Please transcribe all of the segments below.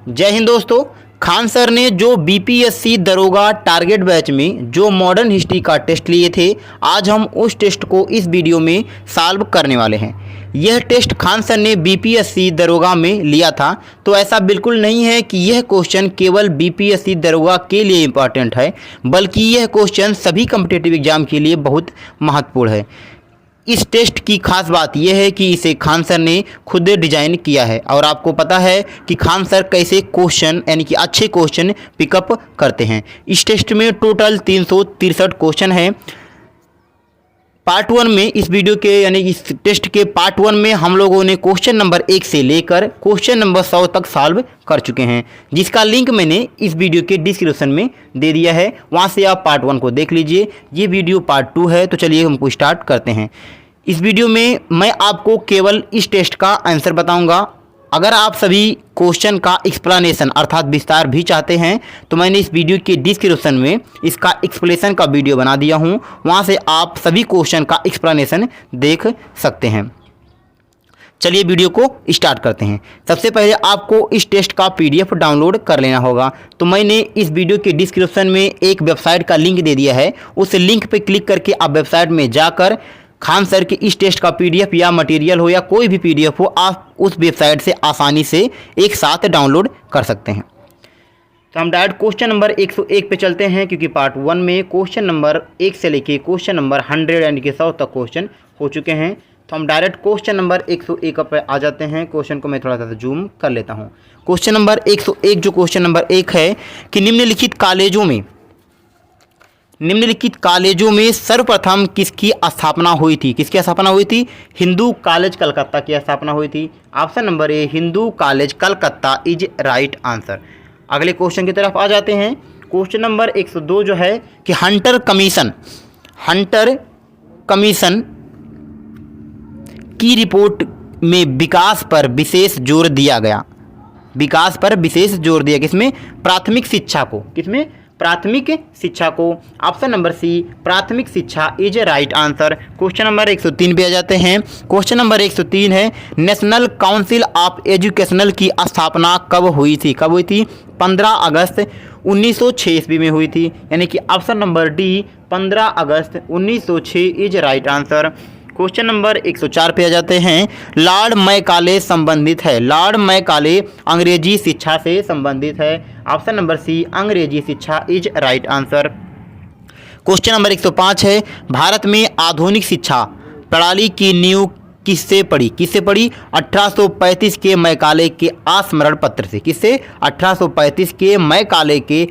जय हिंद दोस्तों। खान सर ने जो बीपीएससी दरोगा टारगेट बैच में जो मॉडर्न हिस्ट्री का टेस्ट लिए थे, आज हम उस टेस्ट को इस वीडियो में सॉल्व करने वाले हैं। यह टेस्ट खान सर ने बीपीएससी दरोगा में लिया था, तो ऐसा बिल्कुल नहीं है कि यह क्वेश्चन केवल बीपीएससी दरोगा के लिए इम्पॉर्टेंट है, बल्कि यह क्वेश्चन सभी कॉम्पिटिटिव एग्जाम के लिए बहुत महत्वपूर्ण है। इस टेस्ट की खास बात यह है कि इसे खान सर ने खुद डिजाइन किया है और आपको पता है कि खान सर कैसे क्वेश्चन यानी कि अच्छे क्वेश्चन पिकअप करते हैं। इस टेस्ट में टोटल 363 क्वेश्चन हैं। पार्ट 1 में इस वीडियो के यानी इस टेस्ट के पार्ट 1 में हम लोगों ने क्वेश्चन नंबर 1 से लेकर क्वेश्चन नंबर 100 तक सॉल्व कर चुके हैं, जिसका लिंक मैंने इस वीडियो के डिस्क्रिप्शन में दे दिया है। वहां से आप पार्ट 1 को देख लीजिए। ये वीडियो पार्ट 2 है, तो चलिए हमको स्टार्ट करते हैं। इस वीडियो में मैं आपको केवल इस टेस्ट का आंसर बताऊंगा। अगर आप सभी क्वेश्चन का एक्सप्लेनेशन अर्थात विस्तार भी चाहते हैं, तो मैंने इस वीडियो के डिस्क्रिप्शन में इसका एक्सप्लेनेशन का वीडियो बना दिया हूं, वहां से आप सभी क्वेश्चन का एक्सप्लेनेशन देख सकते हैं। चलिए वीडियो को स्टार्ट करते हैं। सबसे पहले आपको इस टेस्ट का पीडीएफ डाउनलोड कर लेना होगा। तो मैंने इस वीडियो के डिस्क्रिप्शन में एक वेबसाइट का लिंक दे दिया है, उस लिंक पर क्लिक करके आप वेबसाइट में जाकर खान सर के इस टेस्ट का पीडीएफ या मटेरियल हो या कोई भी पीडीएफ हो, आप उस वेबसाइट से आसानी से एक साथ डाउनलोड कर सकते हैं। तो हम डायरेक्ट क्वेश्चन नंबर 101 पे चलते हैं, क्योंकि पार्ट 1 में क्वेश्चन नंबर 1 से लेके क्वेश्चन नंबर 100 यानी कि 100 तक क्वेश्चन हो चुके हैं। तो हम डायरेक्ट क्वेश्चन नंबर 101 पर आ जाते हैं। क्वेश्चन को मैं थोड़ा सा जूम कर लेता हूँ। क्वेश्चन नंबर 101 जो क्वेश्चन नंबर 1 है कि निम्नलिखित कॉलेजों में सर्वप्रथम किसकी स्थापना हुई थी? किसकी स्थापना हुई थी? हिंदू कॉलेज कलकत्ता की स्थापना हुई थी। Option number A Hindu college Calcutta is right answer. अगले क्वेश्चन की तरफ आ जाते हैं। क्वेश्चन नंबर 102 जो है कि हंटर कमीशन की रिपोर्ट में विकास पर विशेष जोर दिया गया। विकास पर विशेष जोर दिया किसमें? प्राथमिक शिक्षा को। किसमें? प्राथमिक शिक्षा को। ऑप्शन नंबर सी प्राथमिक शिक्षा is right answer. Question number 103 पे आ जाते हैं। क्वेश्चन नंबर 103 है नेशनल काउंसिल ऑफ एजुकेशनल की स्थापना कब हुई थी? कब हुई थी? 15 अगस्त 1906 ईस्वी में हुई थी, यानी कि option number D 15 August 1906 is right answer. Question number 104 पे आ जाते हैं। लॉर्ड मैकाले संबंधित है। लॉर्ड मैकाले अंग्रेजी शिक्षा से संबंधित है। ऑप्शन नंबर सी अंग्रेजी शिक्षा is right answer. Question number 105 है भारत में आधुनिक शिक्षा प्रणाली की नींव किससे पड़ी? 1835 के मैकाले के स्मरण पत्र से। किससे? 1835 के मैकाले के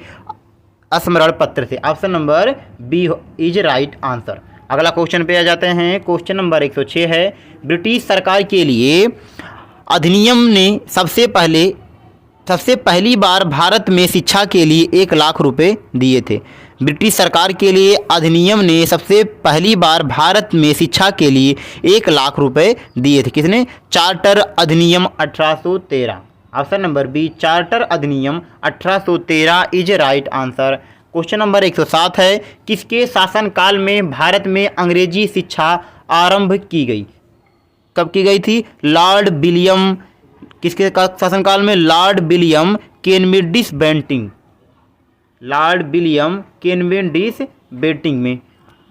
स्मरण पत्र से। Option number B is right answer. अगला क्वेश्चन पे आ जाते हैं। क्वेश्चन नंबर 106 है ब्रिटिश सरकार के लिए अधिनियम ने सबसे पहली बार भारत में शिक्षा के लिए 1 लाख रुपए दिए थे। ब्रिटिश सरकार के लिए अधिनियम ने सबसे पहली बार भारत में शिक्षा के लिए 1 लाख रुपए दिए थे। किसने? चार्टर अधिनियम 1813। ऑप्शन नंबर बी चार्टर अधिनियम 1813 is right answer. Question number 107 है किसके शासनकाल में भारत में अंग्रेजी शिक्षा आरंभ की गई? कब की गई थी? लॉर्ड विलियम किसके शासनकाल में? Lord William Cavendish Bentinck. Lord William Cavendish Bentinck में।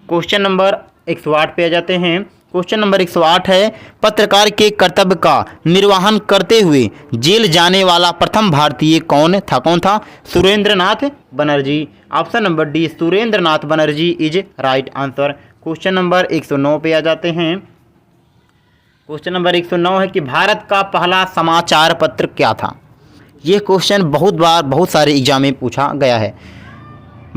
क्वेश्चन नंबर 108 पे आ जाते हैं। क्वेश्चन नंबर 108 है पत्रकार के कर्तव्य का निर्वहन करते हुए जेल जाने वाला प्रथम भारतीय कौन था? Surendranath Banerjee. Option number D Surendranath Banerjee is right answer. Question number 109 पे आ जाते हैं। क्वेश्चन नंबर 109 है कि भारत का पहला समाचार पत्र क्या था? यह क्वेश्चन बहुत बार बहुत सारे एग्जाम में पूछा गया है।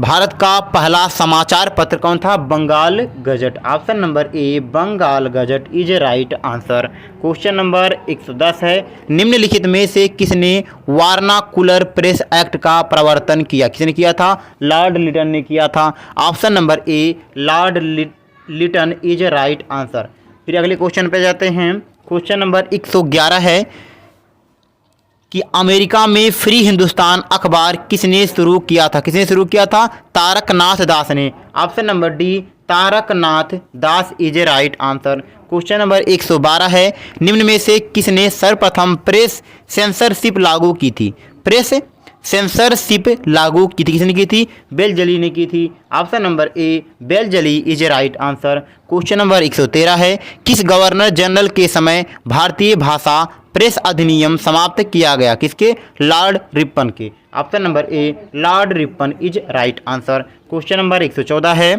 भारत का पहला समाचार पत्र कौन था? Bengal Gazette. Option number A Bengal Gazette is right answer. Question number 110 है निम्नलिखित में से किसने वारनाकुलर प्रेस एक्ट का प्रवर्तन किया? किसने किया था? लॉर्ड लिटन ने किया था। Option number A Lord Lytton is right answer. फिर अगले क्वेश्चन पे जाते हैं। क्वेश्चन नंबर 111 है कि अमेरिका में फ्री हिंदुस्तान अखबार किसने शुरू किया था? किसने शुरू किया था? तारकनाथ दास ने। Option number D Taraknath Das is right answer. Question number 112 है निम्न में से किसने सर्वप्रथम प्रेस सेंसरशिप लागू की थी? प्रेस सेंसरशिप लागू की थी, किसने की थी? बेलजली ने की थी। Option number A Wellesley is right answer. Question number 113 है, किस गवर्नर जनरल के समय भारतीय भाषा प्रेस अधिनियम समाप्त किया गया? किसके? लॉर्ड रिपन के। Option number A Lord Ripon is right answer. Question number 114 है,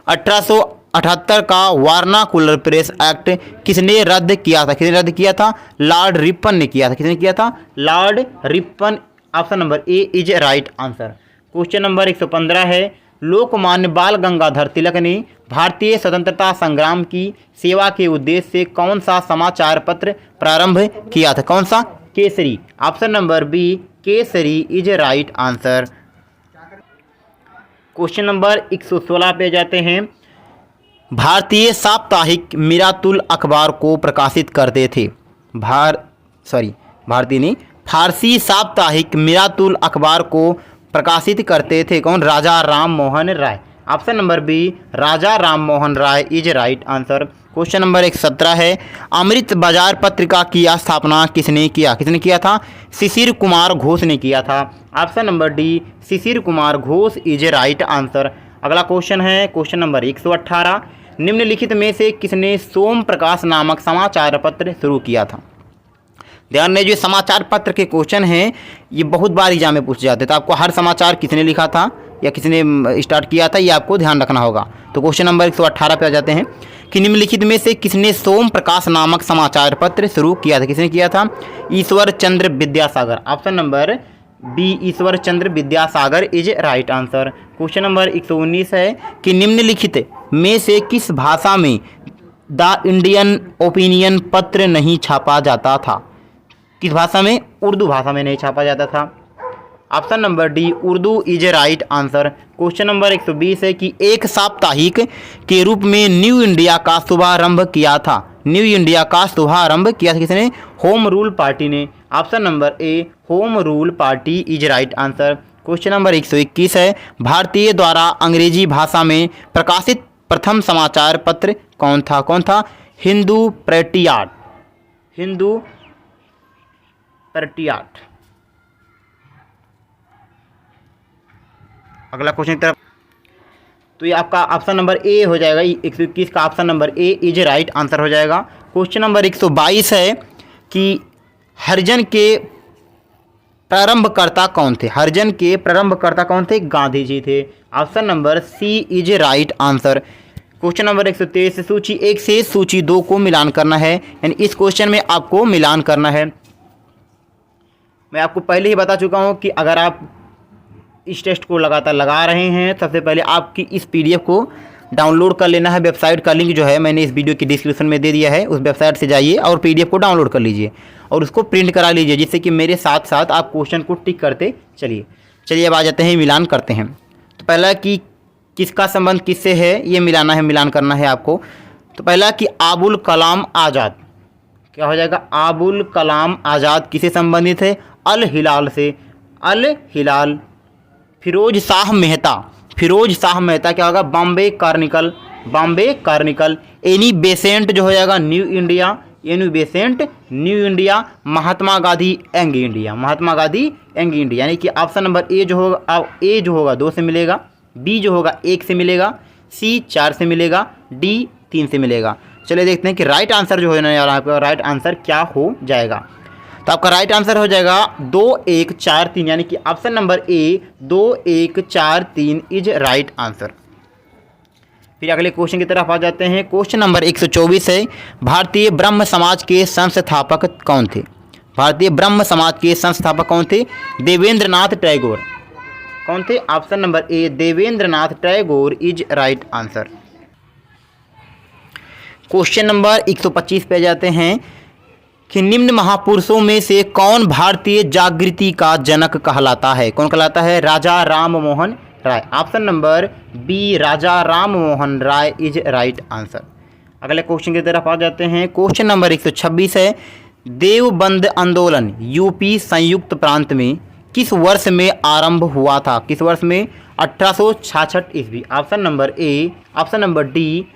1878 का वार्नाकुलर प्रेस एक्ट किसने रद्द किया था? किसने रद्द किया था? लॉर्ड रिपन ने किया था। किसने किया था? Lord Ripon. Option number A is right answer. Question number 115 है, लोकमान्य बाल गंगाधर तिलक ने भारतीय स्वतंत्रता संग्राम की सेवा के उद्देश्य से कौन सा समाचार पत्र प्रारंभ किया था? कौन सा? Kesari. Option number B Kesari is right answer. Question number 116 पे जाते हैं, भारतीय साप्ताहिक मिरातुल अखबार को प्रकाशित करते थे। भारतीय नहीं, फारसी साप्ताहिक मिरातुल अखबार को प्रकाशित करते थे कौन? Raja Ram Mohan Roy. Option number B Raja Ram Mohan Roy is right answer. Question number 117 है, अमृत बाजार पत्रिका की स्थापना किसने किया? किसने किया था? शिशिर कुमार घोष ने किया था। Option number D Shishir Kumar Ghosh is right answer. अगला क्वेश्चन है क्वेश्चन नंबर 118, निम्नलिखित में से किसने सोम प्रकाश नामक समाचार पत्र शुरू किया था? ध्यान रहे, जो समाचार पत्र के क्वेश्चन हैं ये बहुत बार एग्जाम में पूछे जाते हैं, तो आपको हर समाचार किसने लिखा था या किसने स्टार्ट किया था ये आपको ध्यान रखना होगा। तो क्वेश्चन नंबर 118 पे आ जाते हैं कि निम्नलिखित में से किसने सोम प्रकाश नामक समाचार पत्र शुरू किया था? किसने किया था? Ishwar Chandra Vidyasagar. Option number B Ishwar Chandra Vidyasagar is right answer. Question number 119 है कि निम्नलिखित में से किस भाषा में द इंडियन ओपिनियन पत्र नहीं छापा जाता था? किस भाषा में? उर्दू भाषा में नहीं छापा जाता था। Option number D Urdu is right answer. Question number 120 है कि एक साप्ताहिक के रूप में न्यू इंडिया का शुभारंभ किया था। न्यू इंडिया का शुभारंभ किया था किसने? होम रूल पार्टी ने। Option number A home rule party is right answer. Question number 121 है, भारतीय द्वारा अंग्रेजी भाषा में प्रकाशित प्रथम समाचार पत्र कौन था? कौन था? हिंदू पैट्रियट। हिंदू पैट्रियट। अगला क्वेश्चन की तरफ, तो ये आपका ऑप्शन नंबर ए हो जाएगा। 121 का option number A is right answer हो जाएगा। क्वेश्चन नंबर 122 है कि हरिजन के प्रारंभकर्ता कौन थे? हरिजन के प्रारंभकर्ता कौन थे? गांधी जी थे। Option number C is right answer. Question number 123, सूची 1 से सूची 2 को मिलान करना है, यानी इस क्वेश्चन में आपको मिलान करना है। मैं आपको पहले ही बता चुका हूं कि अगर आप इस टेस्ट को लगातार लगा रहे हैं, सबसे पहले आपकी इस पीडीएफ को डाउनलोड कर लेना है। वेबसाइट का लिंक जो है मैंने इस वीडियो की डिस्क्रिप्शन में दे दिया है, उस वेबसाइट से जाइए और पीडीएफ को डाउनलोड कर लीजिए और उसको प्रिंट करा लीजिए, जिससे कि मेरे साथ साथ आप क्वेश्चन को टिक करते चलिए। चलिए अब आ जाते हैं, मिलान करते हैं। तो पहला कि किसका संबंध किससे है ये मिलाना है, मिलान करना है आपको। तो पहला कि अबुल कलाम आज़ाद, क्या हो जाएगा? अबुल कलाम आज़ाद किससे संबंधित है? अल हिलाल से। अल हिलाल। फिरोज शाह मेहता, फिरोज शाह मेहता क्या होगा? Bombay Chronicle, Bombay Chronicle. Annie Besant जो हो जाएगा New India, Annie Besant New India. Mahatma Gandhi Young India, Mahatma Gandhi Young India. यानी कि ऑप्शन नंबर ए जो होगा 2 से मिलेगा, बी जो होगा 1 से मिलेगा, सी 4 से मिलेगा, डी 3 से मिलेगा। चलिए देखते हैं कि राइट आंसर जो होने वाला है आपका राइट आंसर क्या हो जाएगा। तो आपका राइट आंसर हो जाएगा 2 1 4 3, यानी कि option number A 2 1 4 3 is right answer. फिर अगले क्वेश्चन की तरफ आ जाते हैं। क्वेश्चन नंबर 124 है, भारतीय ब्रह्म समाज के संस्थापक कौन थे? भारतीय ब्रह्म समाज के संस्थापक कौन थे? देवेंद्र नाथ टैगोर। कौन थे? Option number A Devendra Nath Tagore is right answer. Question number 125 पे जाते हैं कि निम्न महापुरुषों में से कौन भारतीय जागृति का जनक कहलाता है? कौन कहलाता है? Raja Ram Mohan Roy. Option number B Raja Ram Mohan Roy is right answer. अगले क्वेश्चन की तरफ आ जाते हैं। क्वेश्चन नंबर 126 है, देवबंद आंदोलन यूपी संयुक्त प्रांत में किस वर्ष में आरंभ हुआ था? किस वर्ष में? 1866 ईस्वी। ऑप्शन नंबर ए, ऑप्शन नंबर डी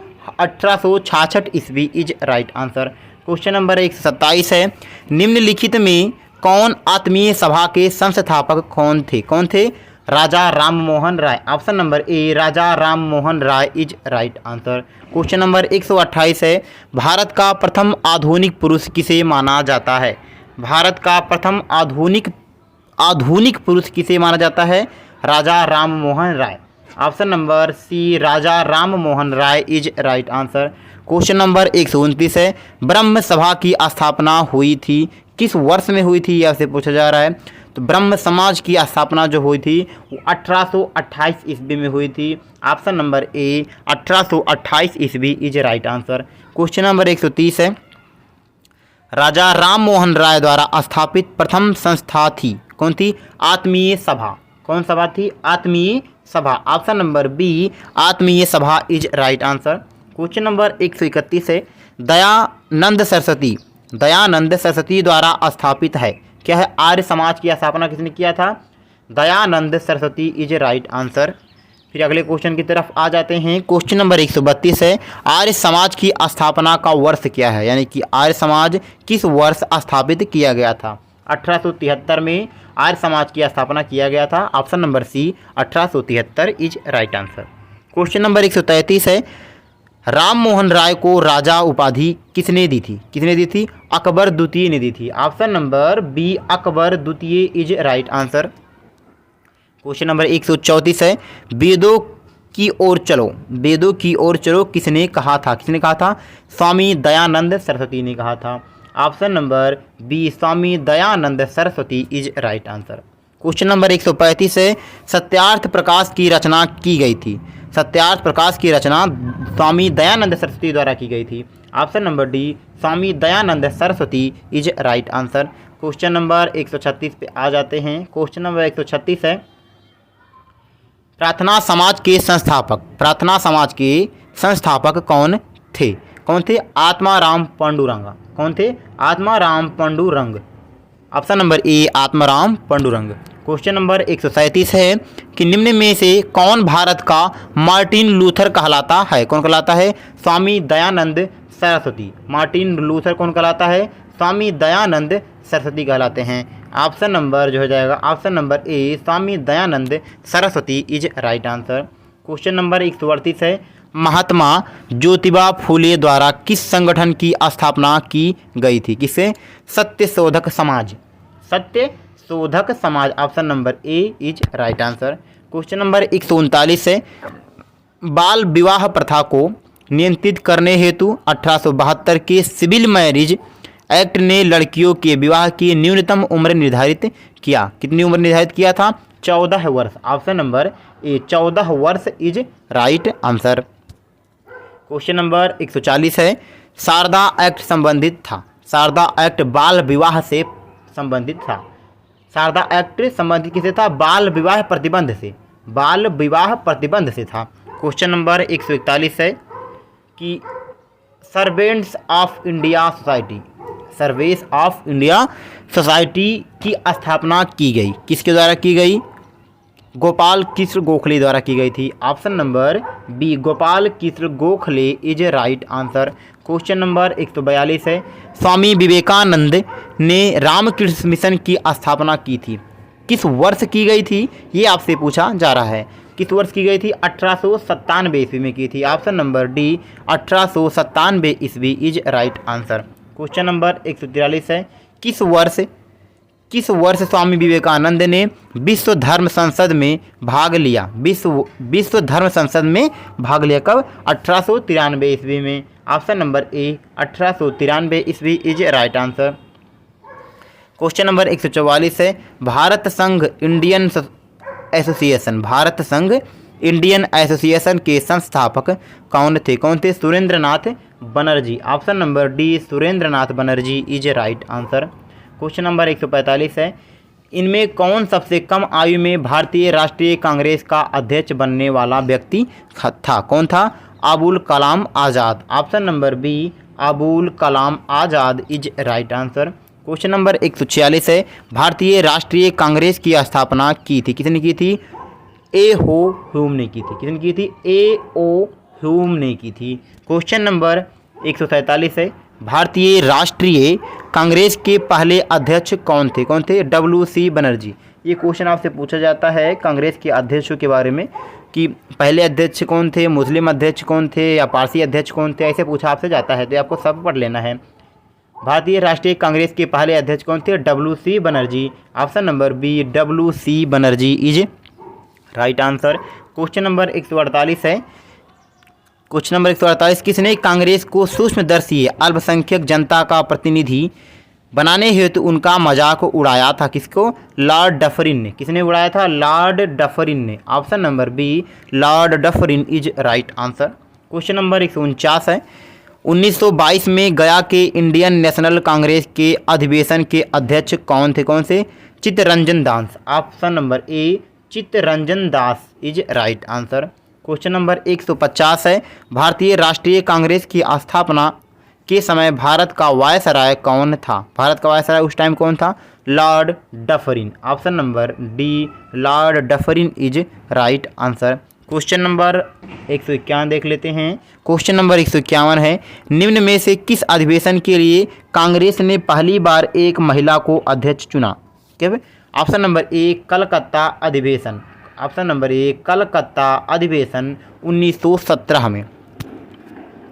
1866 ईस्वी is right answer. Question number 127 है, निम्नलिखित में कौन आत्मीय सभा के संस्थापक कौन थे? Raja Ram Mohan Roy. Option number A Raja Ram Mohan Roy is right answer. Question number 128 है, भारत का प्रथम आधुनिक पुरुष किसे माना जाता है? भारत का प्रथम आधुनिक पुरुष किसे माना जाता है? Raja Ram Mohan Roy. Option number C Raja Ram Mohan Roy is right answer. Question number 129 है, ब्रह्म सभा की स्थापना हुई थी किस वर्ष में हुई थी? यह आपसे पूछा जा रहा है। तो ब्रह्म समाज की स्थापना जो हुई थी वो 1828 ईस्वी में हुई थी। ऑप्शन नंबर ए 1828 ईस्वी is right answer. Question number 130 है, राजा राम मोहन राय द्वारा स्थापित प्रथम संस्था थी कौन थी? आत्मीय सभा। कौन सभा थी? आत्मीय सभा। ऑप्शन नंबर बी आत्मीय सभा is right answer. Question number 131 है, दयानंद सरस्वती द्वारा स्थापित है क्या है? आर्य समाज की स्थापना किसने किया था? Dayanand Saraswati is right answer. फिर अगले क्वेश्चन की तरफ आ जाते हैं। क्वेश्चन नंबर 132 है, आर्य समाज की स्थापना का वर्ष क्या है? यानी कि आर्य समाज किस वर्ष स्थापित किया गया था? 1873 में आर्य समाज की स्थापना किया गया था। Option number C 1873 is right answer. Question number 133 है, राम मोहन राय को राजा उपाधि किसने दी थी? किसने दी थी? अकबर द्वितीय ने दी थी। ऑप्शन नंबर बी अकबर द्वितीय is right answer. Question number 134 है, वेदों की ओर चलो किसने कहा था? स्वामी दयानंद सरस्वती ने कहा था। Option number B Swami Dayanand Saraswati is right answer. Question number 135 है, सत्यार्थ प्रकाश की रचना की गई थी। सत्यार्थ प्रकाश की रचना स्वामी दयानंद सरस्वती द्वारा की गई थी। Option number D Swami Dayanand Saraswati is right answer. Question number 136 पे आ जाते हैं। क्वेश्चन नंबर 136 है, प्रार्थना समाज के संस्थापक कौन थे? आत्माराम पांडुरंग। कौन थे? आत्माराम पांडुरंग। ऑप्शन नंबर ए आत्माराम पांडुरंग। क्वेश्चन नंबर 137 है कि निम्न में से कौन भारत का मार्टिन लूथर कहलाता है? कौन कहलाता है? स्वामी दयानंद सरस्वती। मार्टिन लूथर कौन कहलाता है? स्वामी दयानंद सरस्वती कहलाते हैं। ऑप्शन नंबर जो हो जाएगा option number A Swami Dayanand Saraswati is right answer. Question number 138 है, महात्मा ज्योतिबा फूले द्वारा किस संगठन की स्थापना की गई थी? किससे? सत्य शोधक समाज। Option number A is right answer. Question number 139 है, बाल विवाह प्रथा को नियंत्रित करने हेतु 1872 के सिविल मैरिज एक्ट ने लड़कियों के विवाह की न्यूनतम उम्र निर्धारित किया। कितनी उम्र निर्धारित किया था? 14 वर्ष। ऑप्शन नंबर ए 14 वर्ष is right answer. Question number 140 है, शारदा एक्ट संबंधित था। शारदा एक्ट बाल विवाह से संबंधित था। शारदा एक्ट संबंधित किससे था? बाल विवाह प्रतिबंध से था। क्वेश्चन नंबर 141 है कि सर्वेंट्स ऑफ इंडिया सोसाइटी की स्थापना की गई। किसके द्वारा की गई? गोपाल कृष्ण गोखले द्वारा की गई थी। Option number B Gopal Krishna Gokhale is right answer. Question number 142 है, स्वामी विवेकानंद ने रामकृष्ण मिशन की स्थापना की थी। किस वर्ष की गई थी? ये आपसे पूछा जा रहा है। किस वर्ष की गई थी? 1897 ईस्वी में की थी। ऑप्शन नंबर डी 1897 ईस्वी is right answer. Question number 143 है, किस वर्ष स्वामी विवेकानंद ने विश्व धर्म संसद में भाग लिया? विश्व धर्म संसद में भाग लिया कब? 1893 ईस्वी में। ऑप्शन नंबर ए 1893 ईस्वी is right answer. Question number 144 है, भारत संघ इंडियन एसोसिएशन के संस्थापक कौन थे? Surendranath Banerjee. Option number D Surendranath Banerjee is right answer. Question number 145 है, इनमें कौन सबसे कम आयु में भारतीय राष्ट्रीय कांग्रेस का अध्यक्ष बनने वाला व्यक्ति था? कौन था? Abul Kalam Azad. Option number B Abul Kalam Azad is right answer. Question number 146 है, भारतीय राष्ट्रीय कांग्रेस की स्थापना की थी। किसने की थी? ए ओ ह्यूम ने की थी। किसने की थी? ए ओ ह्यूम ने की थी। क्वेश्चन नंबर 147 है, भारतीय राष्ट्रीय कांग्रेस के पहले अध्यक्ष कौन थे? कौन थे? WC बनर्जी। ये क्वेश्चन आपसे पूछा जाता है कांग्रेस के अध्यक्षों के बारे में कि पहले अध्यक्ष कौन थे, मुस्लिम अध्यक्ष कौन थे या पारसी अध्यक्ष कौन थे, ऐसे पूछा आपसे जाता है, तो आपको सब पढ़ लेना है। भारतीय राष्ट्रीय कांग्रेस के पहले अध्यक्ष कौन थे? WC Banerjee. Option number B WC Banerjee is right answer. Question number 148 है। क्वेश्चन नंबर 148, किसने कांग्रेस को सूक्ष्मदर्शी अल्पसंख्यक जनता का प्रतिनिधि बनाने हेतु उनका मजाक उड़ाया था? किसको? लॉर्ड डफरिन ने। किसने उड़ाया था? लॉर्ड डफरिन ने। Option number B Lord Dufferin is right answer. Question number 149 है। 1922 में गया के इंडियन नेशनल कांग्रेस के अधिवेशन के अध्यक्ष कौन थे? कौन से? Chittaranjan Das. Option number A Chittaranjan Das is right answer. Question number 150 है। भारतीय राष्ट्रीय कांग्रेस की स्थापना के समय भारत का वायसराय कौन था? भारत का वायसराय उस टाइम कौन था? Lord Dufferin. Option number D Lord Dufferin is right answer. Question number 151 देख लेते हैं। क्वेश्चन नंबर 151 है। निम्न में से किस अधिवेशन के लिए कांग्रेस ने पहली बार एक महिला को अध्यक्ष चुना? क्या? ऑप्शन नंबर ए कलकत्ता अधिवेशन। ऑप्शन नंबर ए कलकत्ता अधिवेशन 1917 में।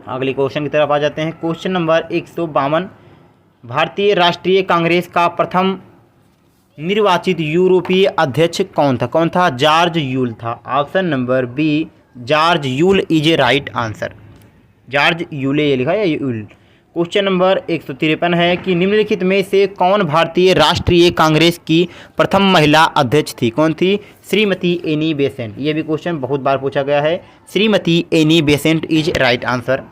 अगले क्वेश्चन की तरफ आ जाते हैं। क्वेश्चन नंबर 152, भारतीय राष्ट्रीय कांग्रेस का प्रथम निर्वाचित यूरोपीय अध्यक्ष कौन था? कौन था? जॉर्ज यूल था। Option number B George Yule is a right answer. George Yule ये लिखा है या यूल। क्वेश्चन नंबर 153 है कि निम्नलिखित में से कौन भारतीय राष्ट्रीय कांग्रेस की प्रथम महिला अध्यक्ष थी? कौन थी? Shrimati Annie Besant. ये भी क्वेश्चन बहुत बार पूछा गया है। Shrimati Annie Besant is right answer.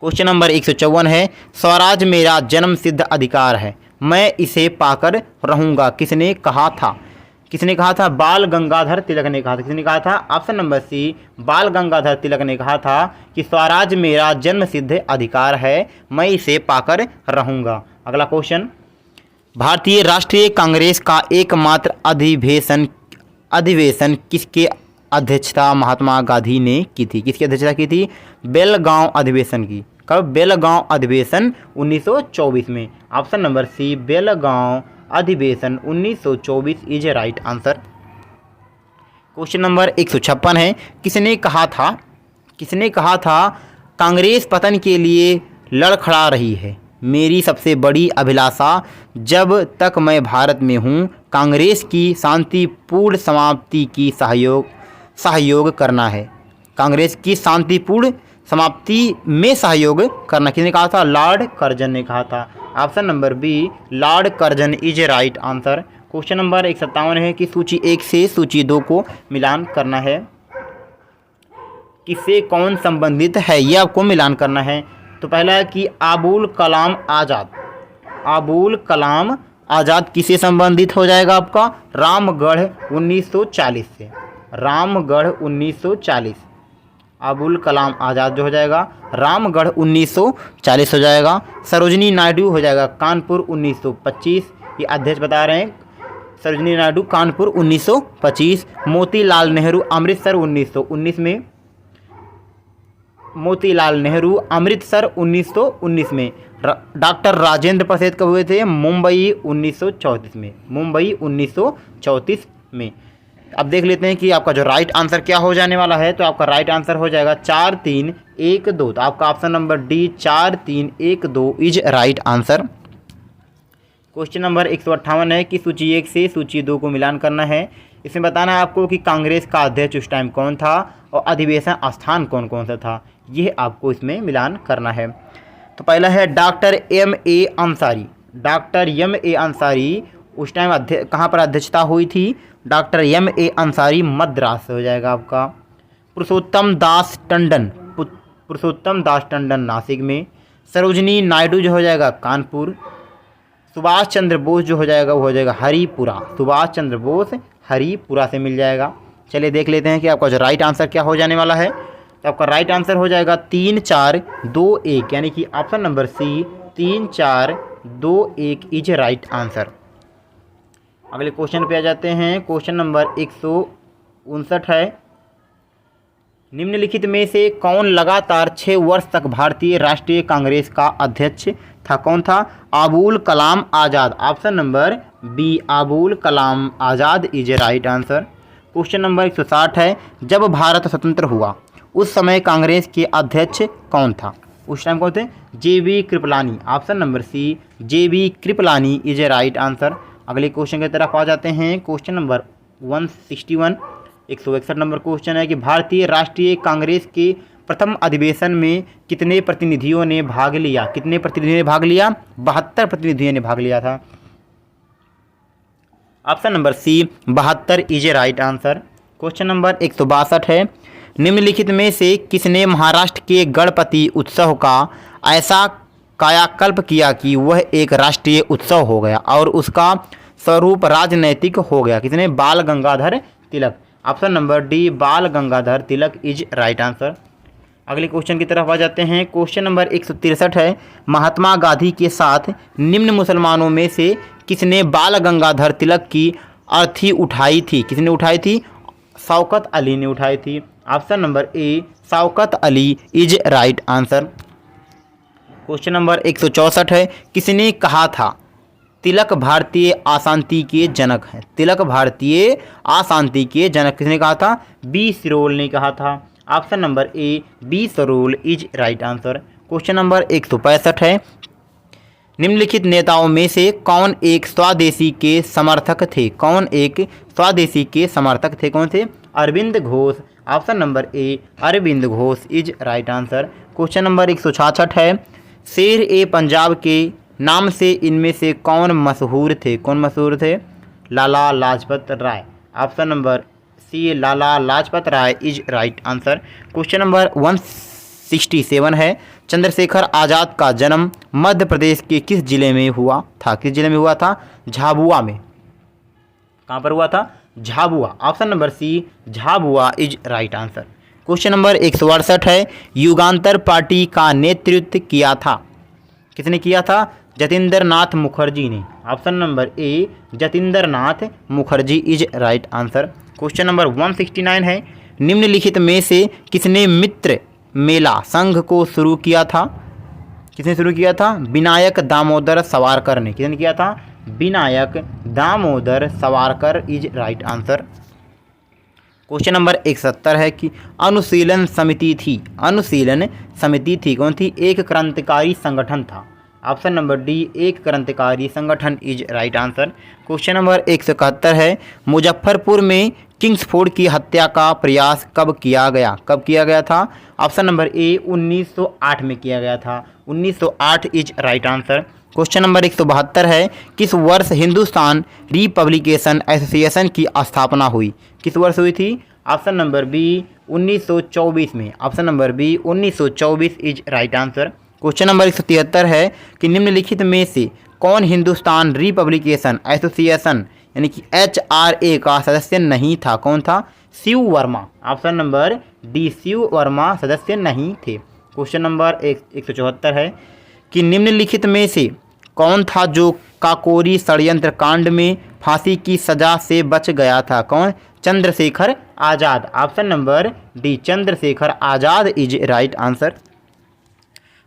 Question number 154 है। स्वराज मेरा जन्मसिद्ध अधिकार है, मैं इसे पाकर रहूँगा, किसने कहा था? किसने कहा था? बाल गंगाधर तिलक ने कहा था। किसने कहा था? ऑप्शन नंबर सी बाल गंगाधर तिलक ने कहा था कि स्वराज मेरा जन्मसिद्ध अधिकार है, मैं इसे पाकर रहूँगा। अगला क्वेश्चन, भारतीय राष्ट्रीय कांग्रेस का एकमात्र अधिवेशन किसके अध्यक्षता महात्मा गांधी ने की थी? किसकी अध्यक्षता की थी? बेलगांव अधिवेशन की। कब? बेलगांव अधिवेशन 1924 में। ऑप्शन नंबर सी बेलगांव अधिवेशन 1924 is right answer. Question number 156 है। किसने कहा था? किसने कहा था कांग्रेस पतन के लिए लड़खड़ा रही है, मेरी सबसे बड़ी अभिलाषा जब तक मैं भारत में हूँ कांग्रेस की शांतिपूर्ण समाप्ति की सहयोग करना है। कांग्रेस की शांतिपूर्ण समाप्ति में सहयोग करना। किसने कहा था? लॉर्ड कर्जन ने कहा था। Option number B Lord Curzon is a right answer. Question number 157 है कि सूची 1 से सूची 2 को मिलान करना है। किससे कौन संबंधित है ये आपको मिलान करना है। तो पहला है कि अबुल कलाम आज़ाद। अबुल कलाम आज़ाद किससे संबंधित हो जाएगा आपका? रामगढ़ 1940 से। रामगढ़ 1940। अबुल कलाम आज़ाद जो हो जाएगा रामगढ़ 1940 हो जाएगा। सरोजनी नायडू हो जाएगा कानपुर 1925। ये अध्यक्ष बता रहे हैं। सरोजनी नायडू कानपुर 1925। मोतीलाल नेहरू अमृतसर 1919 में। मोतीलाल नेहरू अमृतसर 1919 में। डॉक्टर राजेंद्र प्रसाद कब हुए थे? मुंबई 1934 में। मुंबई 1934 में। अब देख लेते हैं कि आपका जो राइट आंसर क्या हो जाने वाला है। तो आपका राइट आंसर हो जाएगा 4312। तो आपका option number D 4312 is right answer. Question number 158 है कि सूची 1 से सूची 2 को मिलान करना है। इसमें बताना है आपको कि कांग्रेस का अध्यक्ष उस टाइम कौन था और अधिवेशन स्थान कौन कौन सा था, यह आपको इसमें मिलान करना है। तो पहला है doctor M.A. Ansari. Doctor M.A. Ansari उस टाइम कहाँ पर अध्यक्षता हुई थी? Doctor M.A. अंसारी मद्रास से हो जाएगा आपका। पुरुषोत्तम दास टंडन। पुरुषोत्तम दास टंडन नासिक में। सरोजनी नायडू जो हो जाएगा कानपुर। सुभाष चंद्र बोस जो हो जाएगा वो हो जाएगा हरिपुरा। सुभाष चंद्र बोस हरिपुरा से मिल जाएगा। चलिए देख लेते हैं कि आपका जो राइट आंसर क्या हो जाने वाला है। तो आपका राइट आंसर हो जाएगा 3421, यानी कि option number C 3421 is right answer. अगले क्वेश्चन पे आ जाते हैं। क्वेश्चन नंबर 159 है निम्नलिखित में से कौन लगातार 6 वर्ष तक भारतीय राष्ट्रीय कांग्रेस का अध्यक्ष था? कौन था? Abul Kalam Azad. Option number B, Abul Kalam Azad is right answer. Question number 160 है, जब भारत स्वतंत्र हुआ उस समय कांग्रेस के अध्यक्ष कौन था? उस टाइम कौन थे? JB Kripalani. Option number C, JB Kripalani is right answer. अगले क्वेश्चन की तरफ आ जाते हैं। क्वेश्चन नंबर 161, 161 नंबर क्वेश्चन है कि भारतीय राष्ट्रीय कांग्रेस के प्रथम अधिवेशन में कितने प्रतिनिधियों ने भाग लिया? कितने प्रतिनिधियों ने भाग लिया? 72 प्रतिनिधियों ने भाग लिया था। Option number C, 72 is right answer. Question number 162 है, निम्नलिखित में से किसने महाराष्ट्र के गणपति उत्सव का ऐसा कायाकल्प किया कि वह एक राष्ट्रीय उत्सव हो गया और उसका स्वरूप राजनैतिक हो गया? किसने? बाल Gangadhar Tilak. Option number D, बाल Gangadhar Tilak is right answer. अगले क्वेश्चन की तरफ आ जाते हैं। क्वेश्चन नंबर 163 है, महात्मा गांधी के साथ निम्न मुसलमानों में से किसने बाल गंगाधर तिलक की अर्थी उठाई थी? किसने उठाई थी? शौकत अली ने उठाई थी। Option number A, Shaukat Ali is right answer. Question number 164 है, किसने कहा था तिलक भारतीय अशांति के जनक हैं? तिलक भारतीय अशांति के जनक किसने कहा था? बी सिरोल ने कहा था। Option number A, B Chirol is right answer. Question number 165 है, निम्नलिखित नेताओं में से कौन एक स्वदेशी के समर्थक थे? कौन एक स्वदेशी के समर्थक थे? कौन थे? Arvind Ghosh. Option number A, Arvind Ghosh is right answer. Question number 166 है, शेर ए पंजाब के नाम से इनमें से कौन मशहूर थे? कौन मशहूर थे? Lala Lajpat Rai. Option number C, Lala Lajpat Rai is right answer. Question number 167 है, चंद्रशेखर आज़ाद का जन्म मध्य प्रदेश के किस जिले में हुआ था? किस जिले में हुआ था? झाबुआ में। कहाँ पर हुआ था? Jhabua. Option number C, Jhabua is right answer. Question number 168 है, युगांतर पार्टी का नेतृत्व किया था? किसने किया था? जतिंदर नाथ मुखर्जी ने। Option number A, Jatinder Nath Mukherjee is right answer. Question number 169 है, निम्नलिखित में से किसने मित्र मेला संघ को शुरू किया था? किसने शुरू किया था? विनायक दामोदर सावरकर ने। किसने किया था? Vinayak Damodar Savarkar is right answer. Question number 170 है कि अनुशीलन समिति थी। अनुशीलन समिति थी कौन थी? एक क्रांतिकारी संगठन था। ऑप्शन नंबर डी, एक क्रांतिकारी संगठन is right answer. Question number 171 है, मुजफ्फरपुर में किंग्सफोर्ड की हत्या का प्रयास कब किया गया? कब किया गया था? ऑप्शन नंबर ए, 1908 में किया गया था। 1908 is right answer. Question number 172 है, किस वर्ष हिंदुस्तान रिपब्लिकेशन एसोसिएशन की स्थापना हुई? किस वर्ष हुई थी? ऑप्शन नंबर बी, 1924 में। Option number B, 1924 is right answer. Question number 173 है कि निम्नलिखित में से कौन हिंदुस्तान रिपब्लिकेशन एसोसिएशन यानी कि HRA का सदस्य नहीं था? कौन था? Shiv Verma. Option number D, Shiv Verma सदस्य नहीं थे। क्वेश्चन नंबर 174 है कि निम्नलिखित में से कौन था जो काकोरी षड्यंत्र कांड में फांसी की सजा से बच गया था? कौन? Chandrashekhar Azad. Option number D, Chandrashekhar Azad is right answer.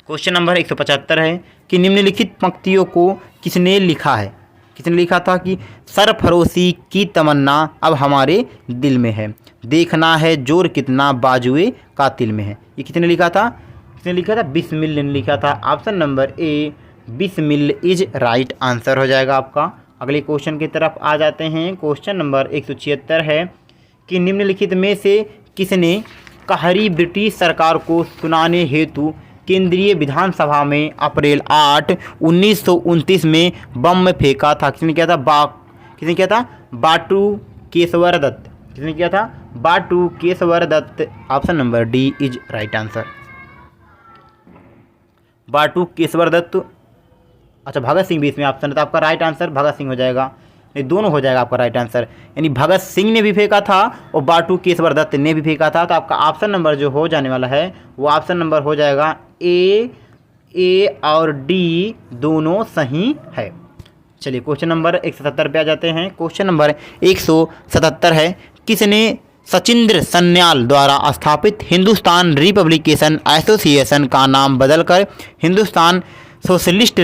Question number 175 है कि निम्नलिखित पंक्तियों को किसने लिखा है? किसने लिखा था कि सरफरोशी की तमन्ना अब हमारे दिल में है, देखना है जोर कितना बाजुए कातिल में है। ये किसने लिखा था? किसने लिखा था? बिस्मिल ने लिखा था। Option number A, Bismil is right answer हो जाएगा आपका। अगले क्वेश्चन की तरफ आ जाते हैं। क्वेश्चन नंबर 176 है कि निम्नलिखित में से किसने कहरी ब्रिटिश सरकार को सुनाने हेतु केंद्रीय विधानसभा में अप्रैल 8, 1929 में बम फेंका था? किसने किया था? किसने किया था? बाटू केशवर दत्त। किसने किया था? Batukeshwar Dutt. Option number D is right answer. Batukeshwar Dutt. अच्छा, भगत सिंह भी इसमें ऑप्शन है तो आपका राइट आंसर भगत सिंह हो जाएगा। ये दोनों हो जाएगा आपका राइट आंसर, यानी भगत सिंह ने भी फेंका था और बाटू केशवर दत्त ने भी फेंका था। तो आपका ऑप्शन नंबर जो हो जाने वाला है वो ऑप्शन नंबर हो जाएगा ए और डी दोनों सही है। चलिए क्वेश्चन नंबर 177 पे आ जाते हैं। क्वेश्चन नंबर 177 है, किसने सचिंद्र सन्याल द्वारा स्थापित हिंदुस्तान रिपब्लिकेशन एसोसिएशन का नाम बदलकर हिंदुस्तान सोशलिस्ट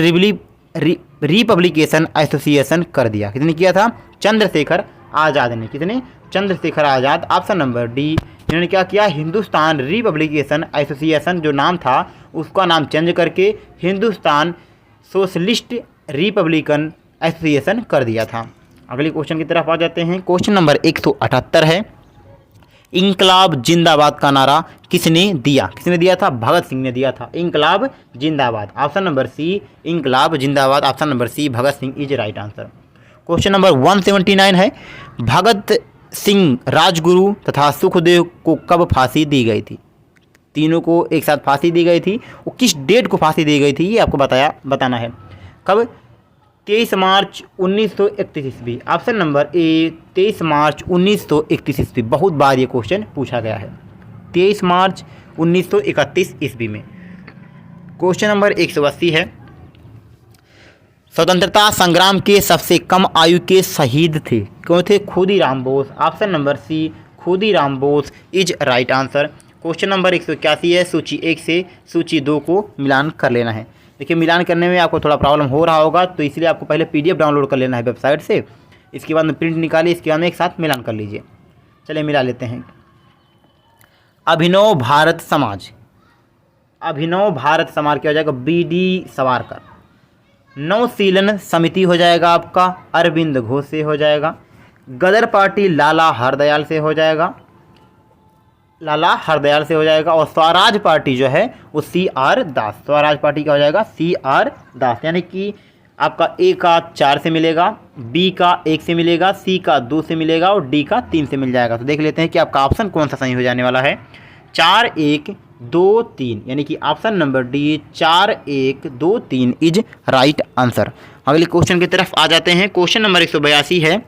रिपब्लिकेशन एसोसिएशन कर दिया। किसने किया था? चंद्रशेखर आज़ाद ने। किसने? Chandrashekhar Azad. Option number D. इन्होंने क्या किया? हिंदुस्तान रिपब्लिकेशन एसोसिएशन जो नाम था उसका नाम चेंज करके हिंदुस्तान सोशलिस्ट रिपब्लिकन एसोसिएशन कर दिया था। अगले क्वेश्चन की तरफ आ जाते हैं। क्वेश्चन नंबर 178 है, इंकलाब जिंदाबाद का नारा किसने दिया? किसने दिया था? भगत सिंह ने दिया था। इंकलाब जिंदाबाद। ऑप्शन नंबर सी, इंकलाब जिंदाबाद। Option number C, Bhagat Singh is right answer. Question number 179 है, भगत सिंह, राजगुरु तथा सुखदेव को कब फांसी दी गई थी? तीनों को एक साथ फांसी दी गई थी। वो किस डेट को फांसी दी गई थी ये आपको बताना है। कब? 23 मार्च 1931 ईस्वी। ऑप्शन नंबर ए 23 मार्च 1931 ईस्वी। बहुत बार ये क्वेश्चन पूछा गया है। 23 मार्च 1931 ईस्वी में। क्वेश्चन नंबर 180 है, स्वतंत्रता संग्राम के सबसे कम आयु के शहीद थे? कौन थे? Khudiram Bose. Option number C, Khudiram Bose is right answer. Question number 181 है, सूची 1 से सूची 2 को मिलान कर लेना है। देखिए मिलान करने में आपको थोड़ा प्रॉब्लम हो रहा होगा, तो इसलिए आपको पहले PDF डाउनलोड कर लेना है वेबसाइट से, इसके बाद में प्रिंट निकालिए, इसके बाद में एक साथ मिलान कर लीजिए। चलिए मिला लेते हैं। अभिनव भारत समाज, अभिनव भारत समाज क्या हो जाएगा? BD सावरकर। नवशीलन समिति हो जाएगा आपका अरविंद घोष से हो जाएगा। गदर पार्टी लाला हरदयाल से हो जाएगा, लाला हरदयाल से हो जाएगा। और स्वराज पार्टी जो है वो CR दास। स्वराज पार्टी क्या हो जाएगा? CR दास। यानी कि आपका A का 4 से मिलेगा, B का 1 से मिलेगा, C का 2 से मिलेगा और D का 3 से मिल जाएगा। तो देख लेते हैं कि आपका ऑप्शन कौन सा सही हो जाने वाला है। 4 1 2 3 यानी कि option number D 4 1 2 3 is right answer. अगले क्वेश्चन की तरफ आ जाते हैं। क्वेश्चन नंबर 182 है,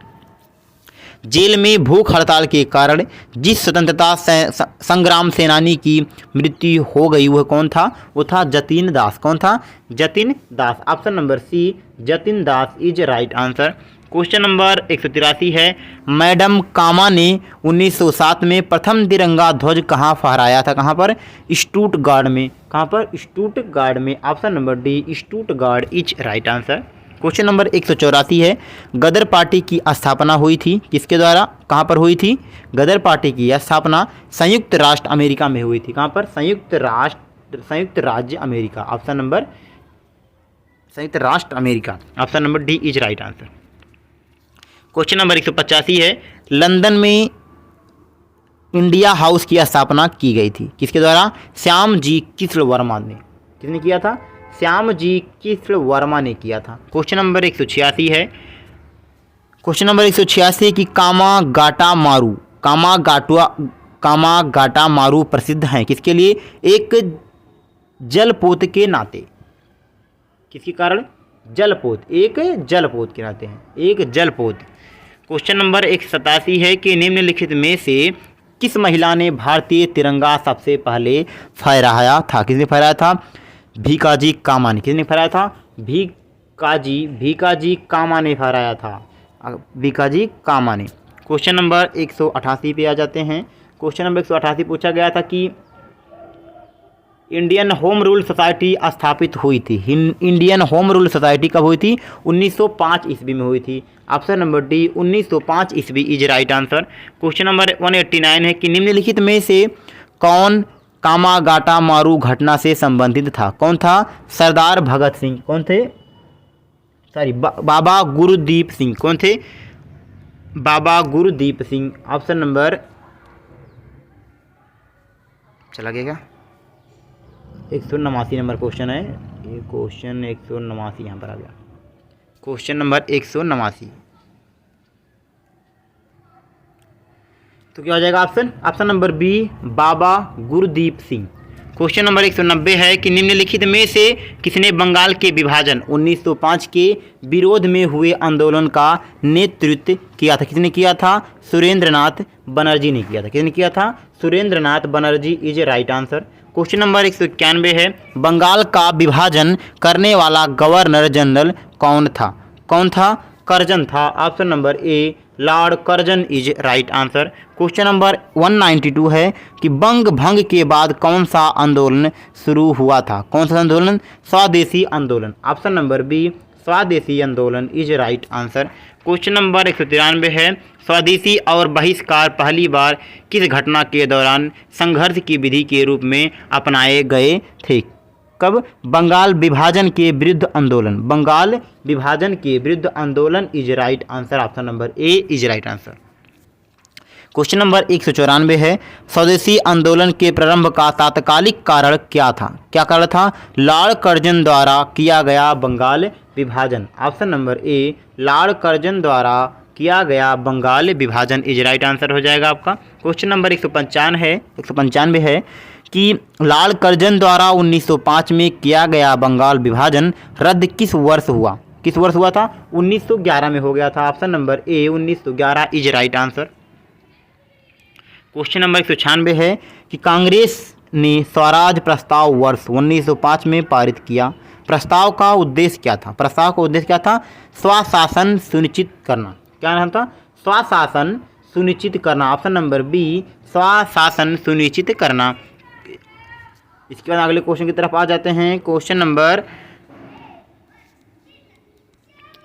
जेल में भूख हड़ताल के कारण जिस स्वतंत्रता संग्राम सेनानी की मृत्यु हो गई वह कौन था? वो था जतिन दास। कौन था? Jatin Das. Option number C, Jatin Das is right answer. Question number 183 है, मैडम कामा ने 1907 में प्रथम तिरंगा ध्वज कहाँ फहराया था? कहाँ पर? स्टुटगार्ड में। कहाँ पर? स्टुटगार्ड में। Option number D, Stuttgart is right answer. Question number 184 है, गदर पार्टी की स्थापना हुई थी किसके द्वारा? कहाँ पर हुई थी? गदर पार्टी की स्थापना संयुक्त राष्ट्र अमेरिका में हुई थी। कहाँ पर? संयुक्त राज्य अमेरिका। ऑप्शन नंबर संयुक्त राष्ट्र America. Option number D is right answer. Question number 185 है, लंदन में इंडिया हाउस की स्थापना की गई थी किसके द्वारा? श्याम जी कृष्ण वर्मा ने। किसने किया था? श्याम जी कृष्ण वर्मा ने किया था। क्वेश्चन नंबर 186 है, क्वेश्चन नंबर 186 कि कामागाटा मारू प्रसिद्ध हैं किसके लिए? एक जलपोत के नाते। किसके कारण? जलपोत। एक जलपोत के नाते हैं, एक जलपोत। क्वेश्चन नंबर 187 है कि निम्नलिखित में से किस महिला ने भारतीय तिरंगा सबसे पहले फहराया था? किसने फहराया था? भीकाजी कामा ने। किसने फहराया था? भीकाजी कामा ने फहराया था। भीकाजी कामा ने। क्वेश्चन नंबर 188 पे आ जाते हैं। क्वेश्चन नंबर 188 पूछा गया था कि इंडियन होम रूल सोसाइटी स्थापित हुई थी। इंडियन होम रूल सोसाइटी कब हुई थी? 1905 ईस्वी में हुई थी। ऑप्शन नंबर डी 1905 ईस्वी is right answer. Question number 189 है कि निम्नलिखित में से कौन कामागाटा मारू घटना से संबंधित था? कौन था? सरदार भगत सिंह। कौन थे? बाबा गुरुदीप सिंह। कौन थे? बाबा गुरुदीप सिंह। ऑप्शन नंबर चला गया क्या? 189 नंबर क्वेश्चन है ये। क्वेश्चन 189 यहाँ पर आ गया। क्वेश्चन नंबर 189 तो क्या हो जाएगा ऑप्शन? ऑप्शन नंबर बी बाबा गुरदीप सिंह। क्वेश्चन नंबर 190 है कि निम्नलिखित में से किसने बंगाल के विभाजन 1905 के विरोध में हुए आंदोलन का नेतृत्व किया था? किसने किया था? सुरेंद्रनाथ बनर्जी ने किया था। किसने किया था? Surendranath Banerjee is right answer. Question number 191 है, बंगाल का विभाजन करने वाला गवर्नर जनरल कौन था? कौन था? करजन था। Option number A Lord Curzon is right answer. Question number 192 है कि बंग भंग के बाद कौन सा आंदोलन शुरू हुआ था? कौन सा आंदोलन? स्वदेशी आंदोलन। ऑप्शन नंबर बी स्वदेशी आंदोलन is right answer. Question number 193 है स्वदेशी और बहिष्कार पहली बार किस घटना के दौरान संघर्ष की विधि के रूप में अपनाए गए थे? कब? बंगाल विभाजन के विरुद्ध आंदोलन। बंगाल विभाजन के विरुद्ध आंदोलन is right answer. Option number A is right answer. Question number 194 है स्वदेशी आंदोलन के प्रारंभ का तात्कालिक कारण क्या था? क्या कारण था? लॉर्ड कर्जन द्वारा किया गया बंगाल विभाजन। Option number A Lord Curzon द्वारा किया गया बंगाल विभाजन इज राइट आंसर हो जाएगा आपका। क्वेश्चन नंबर 195 है कि लॉर्ड कर्जन द्वारा 1905 में किया गया बंगाल विभाजन रद्द किस वर्ष हुआ? किस वर्ष हुआ था? 1911 में हो गया था। Option number A 1911 is right answer. Question number 196 है कि कांग्रेस ने स्वराज प्रस्ताव वर्ष 1905 में पारित किया। प्रस्ताव का उद्देश्य क्या था? प्रस्ताव का उद्देश्य क्या था? स्वशासन सुनिश्चित करना। क्या नाम था? स्वशासन सुनिश्चित करना। ऑप्शन नंबर बी स्वशासन सुनिश्चित करना। इसके बाद अगले क्वेश्चन की तरफ आ जाते हैं। क्वेश्चन नंबर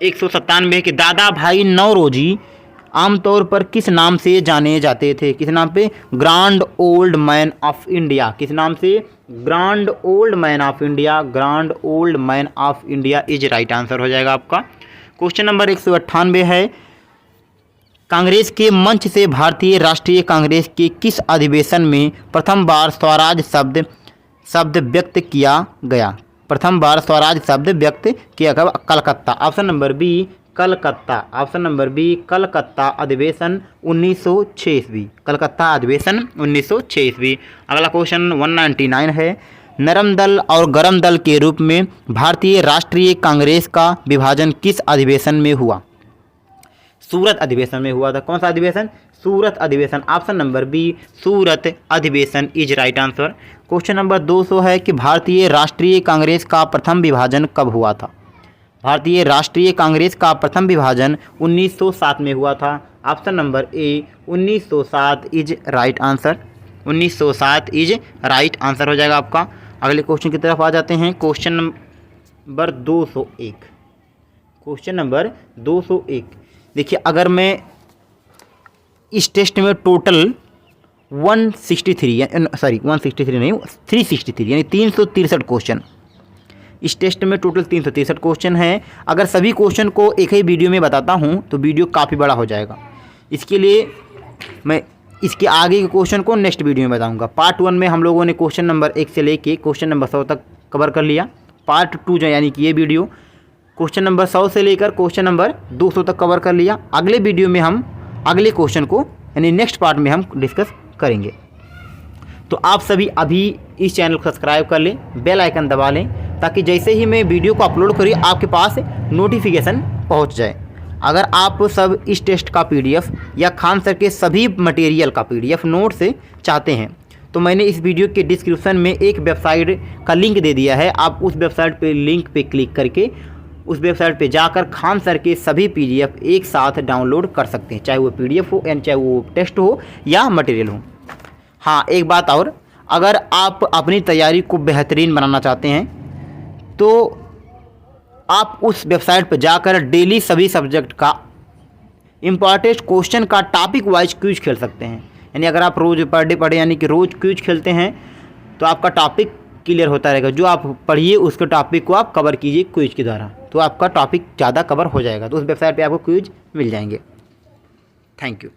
197 कि दादा भाई नौरोजी आमतौर पर किस नाम से जाने जाते थे? किस नाम पे? Grand old man of India. किस नाम से? Grand old man of India. Grand old man of India is right answer हो जाएगा आपका। क्वेश्चन नंबर 198 है कांग्रेस के मंच से भारतीय राष्ट्रीय कांग्रेस के किस अधिवेशन में प्रथम बार स्वराज शब्द व्यक्त किया गया? प्रथम बार स्वराज शब्द व्यक्त किया गया? Calcutta. Option number B Calcutta. Option number B Calcutta अधिवेशन 1906 ईस्वी। कलकत्ता अधिवेशन 1906 ईस्वी। अगला क्वेश्चन 199 है नरम दल और गरम दल के रूप में भारतीय राष्ट्रीय कांग्रेस का विभाजन किस अधिवेशन में हुआ? सूरत अधिवेशन में हुआ था। कौन सा अधिवेशन? सूरत अधिवेशन। ऑप्शन नंबर बी सूरत अधिवेशन is right answer. Question number 200 है कि भारतीय राष्ट्रीय कांग्रेस का प्रथम विभाजन कब हुआ था? भारतीय राष्ट्रीय कांग्रेस का प्रथम विभाजन 1907 में हुआ था। Option number A 1907 is right answer. 1907 is right answer हो जाएगा आपका। अगले क्वेश्चन की तरफ आ जाते हैं। Question number 201। क्वेश्चन नंबर 201 देखिए, अगर मैं इस टेस्ट में टोटल 363 यानी 363 क्वेश्चन, इस टेस्ट में टोटल 363 क्वेश्चन हैं। अगर सभी क्वेश्चन को एक ही वीडियो में बताता हूं तो वीडियो काफ़ी बड़ा हो जाएगा। इसके लिए मैं इसके आगे के क्वेश्चन को नेक्स्ट वीडियो में बताऊंगा। पार्ट 1 में हम लोगों ने क्वेश्चन नंबर 1 से लेके क्वेश्चन नंबर 100 तक कवर कर लिया। पार्ट 2 जो यानी कि ये वीडियो क्वेश्चन नंबर 100 से लेकर क्वेश्चन नंबर 200 तक कवर कर लिया। अगले वीडियो में हम अगले क्वेश्चन को यानी नेक्स्ट पार्ट में हम डिस्कस करेंगे। तो आप सभी अभी इस चैनल को सब्सक्राइब कर लें, बेल आइकन दबा लें, ताकि जैसे ही मैं वीडियो को अपलोड करूँ आपके पास नोटिफिकेशन पहुंच जाए। अगर आप सब इस टेस्ट का पीडीएफ या खान सर के सभी मटेरियल का पीडीएफ नोट से चाहते हैं तो मैंने इस वीडियो के डिस्क्रिप्शन में एक वेबसाइट का लिंक दे दिया है। आप उस वेबसाइट पे लिंक पे क्लिक करके उस वेबसाइट पे जाकर खान सर के सभी पीडीएफ एक साथ डाउनलोड कर सकते हैं, चाहे वो पीडीएफ हो या चाहे वो टेस्ट हो या मटेरियल हो। हाँ, एक बात और, अगर आप अपनी तैयारी को बेहतरीन बनाना चाहते हैं तो आप उस वेबसाइट पर जाकर डेली सभी सब्जेक्ट का इम्पॉर्टेंट क्वेश्चन का टॉपिक वाइज क्विज खेल सकते हैं। यानी अगर आप रोज़ पर डे पढ़े यानी कि रोज़ क्विज खेलते हैं तो आपका टॉपिक क्लियर होता रहेगा। जो आप पढ़िए उसके टॉपिक को आप कवर कीजिए क्विज के द्वारा, तो आपका टॉपिक ज़्यादा कवर हो जाएगा। तो उस वेबसाइट पे आपको क्विज मिल जाएंगे। Thank you.